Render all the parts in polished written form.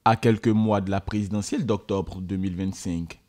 À quelques mois de la présidentielle d'octobre 2025,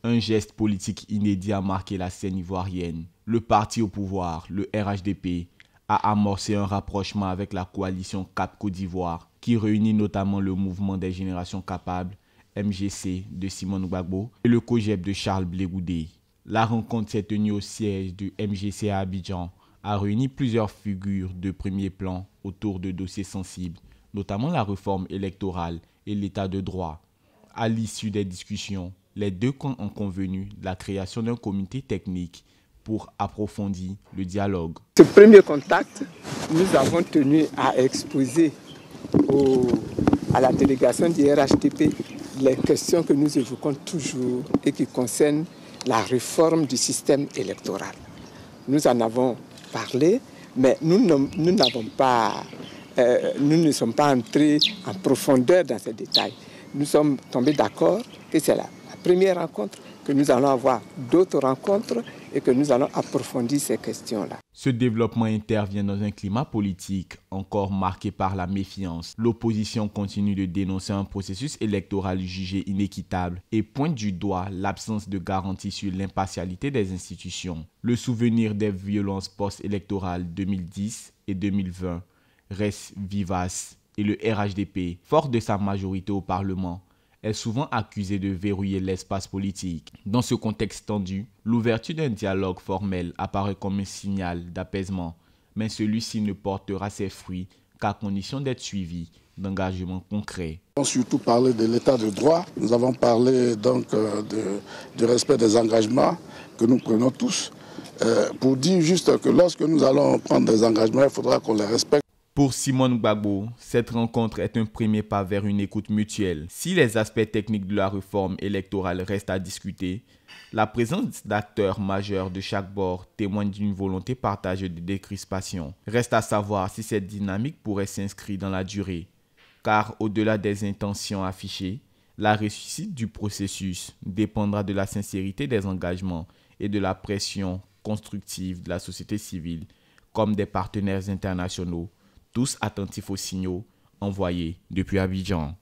un geste politique inédit a marqué la scène ivoirienne. Le parti au pouvoir, le RHDP, a amorcé un rapprochement avec la coalition Cap Côte d'Ivoire, qui réunit notamment le mouvement des générations capables, MGC, de Simone Gbagbo, et le COJEP de Charles Blé Goudé. La rencontre s'est tenue au siège de MGC à Abidjan, a réuni plusieurs figures de premier plan autour de dossiers sensibles, notamment la réforme électorale et l'état de droit. À l'issue des discussions, les deux camps ont convenu de la création d'un comité technique pour approfondir le dialogue. Ce premier contact, nous avons tenu à exposer à la délégation du RHDP les questions que nous évoquons toujours et qui concernent la réforme du système électoral. Nous en avons parlé, mais nous ne sommes pas entrés en profondeur dans ces détails. Nous sommes tombés d'accord que c'est la première rencontre, que nous allons avoir d'autres rencontres et que nous allons approfondir ces questions-là. Ce développement intervient dans un climat politique encore marqué par la méfiance. L'opposition continue de dénoncer un processus électoral jugé inéquitable et pointe du doigt l'absence de garantie sur l'impartialité des institutions. Le souvenir des violences post-électorales 2010 et 2020 reste vivace et le RHDP, fort de sa majorité au Parlement, est souvent accusé de verrouiller l'espace politique. Dans ce contexte tendu, l'ouverture d'un dialogue formel apparaît comme un signal d'apaisement, mais celui-ci ne portera ses fruits qu'à condition d'être suivi d'engagements concrets. On a surtout parlé de l'état de droit. Nous avons parlé donc du respect des engagements que nous prenons tous, pour dire juste que lorsque nous allons prendre des engagements, il faudra qu'on les respecte. Pour Simone Gbagbo, cette rencontre est un premier pas vers une écoute mutuelle. Si les aspects techniques de la réforme électorale restent à discuter, la présence d'acteurs majeurs de chaque bord témoigne d'une volonté partagée de décrispation. Reste à savoir si cette dynamique pourrait s'inscrire dans la durée, car au-delà des intentions affichées, la réussite du processus dépendra de la sincérité des engagements et de la pression constructive de la société civile comme des partenaires internationaux, tous attentifs aux signaux envoyés depuis Abidjan.